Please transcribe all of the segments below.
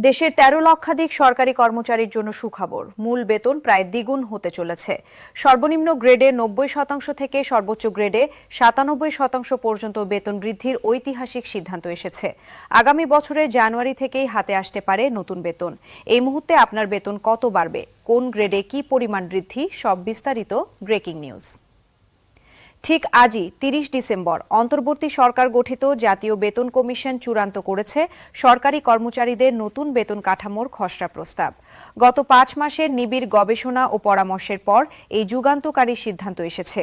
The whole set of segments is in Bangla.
দেশের ১৩ লক্ষাধিক সরকারি কর্মচারীর জন্য সুখবর। মূল বেতন প্রায় দ্বিগুণ হতে চলেছে। সর্বনিম্ন গ্রেডে ৯০% থেকে সর্বোচ্চ গ্রেডে ৯৭% পর্যন্ত বেতন বৃদ্ধির ঐতিহাসিক সিদ্ধান্ত এসেছে। আগামী বছরের জানুয়ারি থেকেই হাতে আসতে পারে নতুন বেতন। এই মুহূর্তে আপনার বেতন কত বাড়বে, কোন গ্রেডে কি পরিমাণ বৃদ্ধি, সব বিস্তারিত ব্রেকিং নিউজ। ঠিক আজই ৩০ ডিসেম্বর অন্তর্বর্তী সরকার গঠিত জাতীয় বেতন কমিশন চূড়ান্ত করেছে সরকারি কর্মচারীদের নতুন বেতন কাঠামোর খসড়া প্রস্তাব। গত ৫ মাসের নিবিড় গবেষণা ও পরামর্শের পর এই যুগান্তকারী সিদ্ধান্ত এসেছে।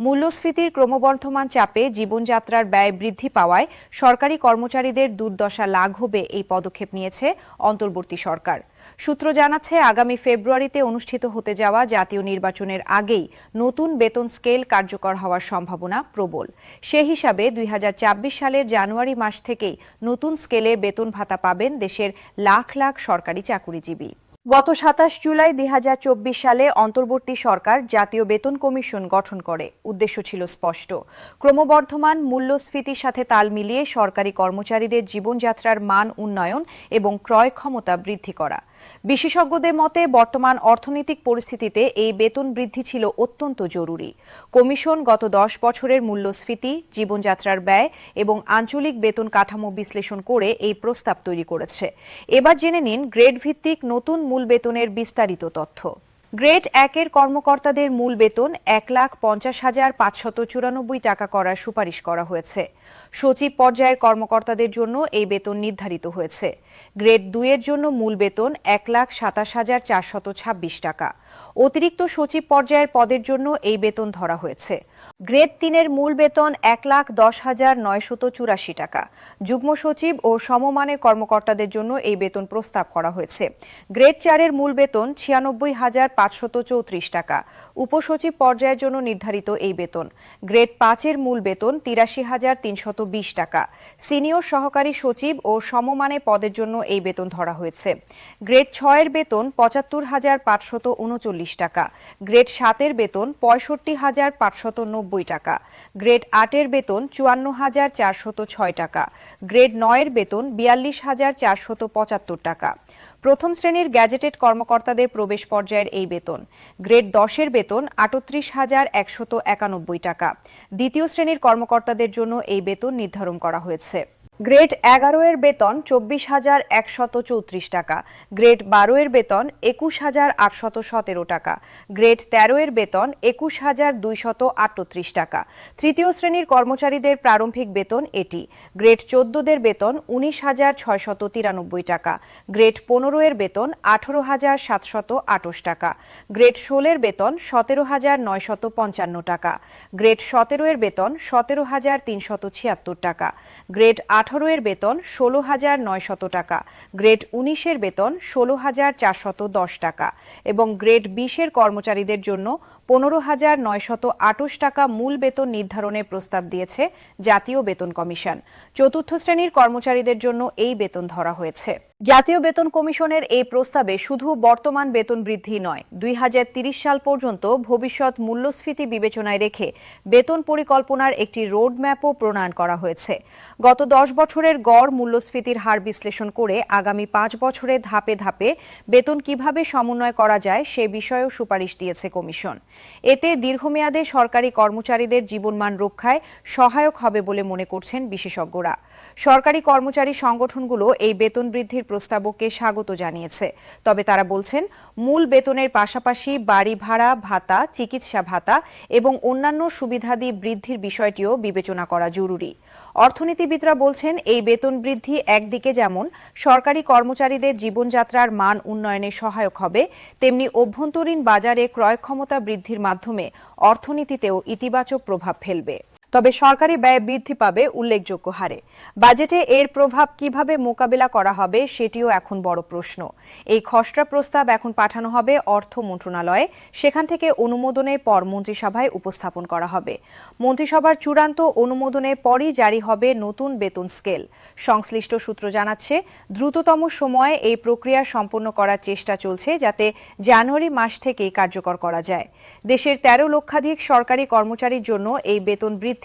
মূল্যস্ফীতির ক্রমবর্ধমান চাপে জীবনযাত্রার ব্যয় বৃদ্ধি পাওয়ায় সরকারি কর্মচারীদের দুর্দশা লাঘবে এই পদক্ষেপ নিয়েছে অন্তর্বর্তী সরকার। সূত্র জানাচ্ছে, আগামী ফেব্রুয়ারিতে অনুষ্ঠিত হতে যাওয়া জাতীয় নির্বাচনের আগেই নতুন বেতন স্কেল কার্যকর হওয়ার সম্ভাবনা প্রবল। সে হিসাবে ২০২৪ সালের জানুয়ারি মাস থেকেই নতুন স্কেলে বেতন ভাতা পাবেন দেশের লাখ লাখ সরকারি চাকুরিজীবী। গত ২৭ জুলাই ২০২৪ সালে অন্তর্বর্তী সরকার জাতীয় বেতন কমিশন গঠন করে। উদ্দেশ্য ছিল স্পষ্ট, ক্রমবর্ধমান মূল্যস্ফীতির সাথে তাল মিলিয়ে সরকারি কর্মচারীদের জীবনযাত্রার মান উন্নয়ন এবং ক্রয় ক্ষমতা বৃদ্ধি করা। বিশেষজ্ঞদের মতে বর্তমান অর্থনৈতিক পরিস্থিতিতে এই বেতন বৃদ্ধি ছিল অত্যন্ত জরুরি। কমিশন গত ১০ বছরের মূল্যস্ফীতি, জীবনযাত্রার ব্যয় এবং আঞ্চলিক বেতন কাঠামো বিশ্লেষণ করে এই প্রস্তাব তৈরি করেছে। এবার জেনে নিন গ্রেড ভিত্তিক নতুন মূল বেতনের বিস্তারিত তথ্য। গ্রেড ১-এর কর্মকর্তাদের মূল বেতন ১,৫০,৫৯৪ টাকা করার সুপারিশ করা হয়েছে। সচিব পর্যায়ের কর্মকর্তাদের জন্য এই বেতন নির্ধারিত হয়েছে। গ্রেড ২-এর জন্য মূল বেতন ১,২৭,৪২৬ টাকা। অতিরিক্ত সচিব পর্যায়ের পদের জন্য এই বেতন ধরা হয়েছে। গ্রেড ৩-এর মূল বেতন ১,১০,৯৮৪ টাকা। যুগ্ম সচিব ও সমমানের কর্মকর্তাদের জন্য এই বেতন প্রস্তাব করা হয়েছে। গ্রেড ৪-এর মূল বেতন ৯৬,৫৩৪ টাকা। উপসচিব পর্যায়ের জন্য নির্ধারিত এই বেতন। গ্রেড ৫-এর মূল বেতন ৮৩,৩২০ টাকা। সিনিয়র সহকারী সচিব ও সমমানের পদের জন্য এই বেতন ধরা হয়েছে। গ্রেড ৬-এর বেতন ৭৫,৫৩৯ টাকা। গ্রেড ৭-এর বেতন ৬৫,৫৯০ টাকা। গ্রেড ৮-এর বেতন ৫৪,৪০৬ টাকা। গ্রেড ৯-এর বেতন ৪২,৪৭৫ টাকা। প্রথম শ্রেণীর গ্যাজেটেড কর্মকর্তাদের প্রবেশ পর্যায়ের এই বেতন। গ্রেড ১০-এর বেতন ৩৮,১৯১ টাকা। দ্বিতীয় শ্রেণীর কর্মকর্তাদের জন্য এই বেতন নির্ধারণ করা হয়েছে। গ্রেড ১১-এর বেতন ২৪,১৩৪ টাকা। গ্রেড ১২-এর বেতন ২১,৮১৭ টাকা। গ্রেড ১৩-এর বেতন ২১,২৩৮ টাকা। তৃতীয় শ্রেণীর কর্মচারীদের প্রারম্ভিক বেতন এটি। গ্রেড ১৪-দের বেতন ১৯,৬৯৩ টাকা। গ্রেড ১৫-এর বেতন ১৮,৭২৮ টাকা। গ্রেড ১৬-এর বেতন ১৭,৯৫৫ টাকা। গ্রেড ১৭-এর বেতন ১৭,৩৭৬ টাকা। গ্রেড ১৮-এর বেতন ১৬,৯০০ টাকা। গ্রেড ১৯-এর বেতন ১৬,৪১০ টাকা এবং গ্রেড ২০-এর কর্মচারীদের জন্য ১৫,৯২৮ টাকা মূল বেতন নির্ধারণের প্রস্তাব দিয়েছে জাতীয় বেতন কমিশন। চতুর্থ শ্রেণীর কর্মচারীদের জন্য এই বেতন ধরা হয়েছে। জাতীয় বেতন কমিশনের এই প্রস্তাবে শুধু বর্তমান বেতন বৃদ্ধি নয়, ২০৩০ সাল পর্যন্ত ভবিষ্যৎ মূল্যস্ফীতি বিবেচনায় রেখে বেতন পরিকল্পনার একটি রোডম্যাপও প্রণয়ন করা হয়েছে। গত ১০ বছরের গড় মূল্যস্ফীতির হার বিশ্লেষণ করে আগামী ৫ বছরে ধাপে ধাপে বেতন কিভাবে সমন্বয় করা যায় সে বিষয়েও সুপারিশ দিয়েছে কমিশন। এতে দীর্ঘমেয়াদে সরকারি কর্মচারীদের জীবনমান রক্ষায় সহায়ক হবে বলে মনে করছেন বিশেষজ্ঞরা। সরকারি কর্মচারী সংগঠনগুলো এই বেতন বৃদ্ধির প্রস্তাবকে স্বাগত জানিয়েছে। তবে তারা বলছেন, মূল বেতনের পাশাপাশি বাড়ি ভাড়া ভাতা, চিকিৎসা ভাতা এবং অন্যান্য সুবিধাদি বৃদ্ধির বিষয়টিও বিবেচনা করা জরুরি। অর্থনীতিবিদরা বলছেন, এই বেতন বৃদ্ধি একদিকে যেমন সরকারি কর্মচারীদের জীবনযাত্রার মান উন্নয়নে সহায়ক হবে, তেমনি অভ্যন্তরীণ বাজারে ক্রয় ক্ষমতা বৃদ্ধির মাধ্যমে অর্থনীতিতেও ইতিবাচক প্রভাব ফেলবে। তবে সরকারি ব্যয় বৃদ্ধি পাবে উল্লেখযোগ্য হারে। বাজেটে এর প্রভাব কিভাবে মোকাবিলা করা হবে সেটিও এখন বড় প্রশ্ন। এই খসড়া প্রস্তাব এখন পাঠানো হবে অর্থ মন্ত্রণালয়ে। সেখান থেকে অনুমোদনের পর মন্ত্রিসভায় উপস্থাপন করা হবে। মন্ত্রিসভার চূড়ান্ত অনুমোদনের পরই জারি হবে নতুন বেতন স্কেল। সংশ্লিষ্ট সূত্র জানাচ্ছে, দ্রুততম সময়ে এই প্রক্রিয়া সম্পন্ন করার চেষ্টা চলছে, যাতে জানুয়ারি মাস থেকেই কার্যকর করা যায়। দেশের ১৩ লক্ষাধিক সরকারি কর্মচারীর জন্য এই বেতন বৃদ্ধি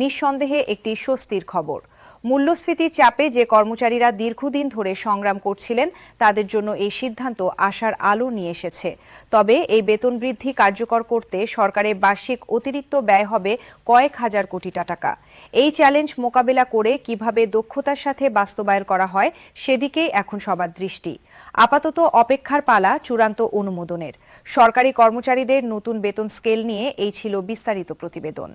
নিঃসন্দেহে একটি স্বস্তির খবর। মূল্যস্ফীতির চাপে যে কর্মচারীরা দীর্ঘদিন ধরে সংগ্রাম করছিলেন তাদের জন্য এই সিদ্ধান্ত আশার আলো নিয়ে এসেছে। তবে এই বেতন বৃদ্ধি কার্যকর করতে সরকারের বার্ষিক অতিরিক্ত ব্যয় হবে কয়েক হাজার কোটি টাকা। এই চ্যালেঞ্জ মোকাবেলা করে কিভাবে দক্ষতার সাথে বাস্তবায়ন করা হয় সেদিকেই এখন সবার দৃষ্টি। আপাতত অপেক্ষার পালা চূড়ান্ত অনুমোদনের। সরকারি কর্মচারীদের নতুন বেতন স্কেল নিয়ে এই ছিল বিস্তারিত প্রতিবেদন।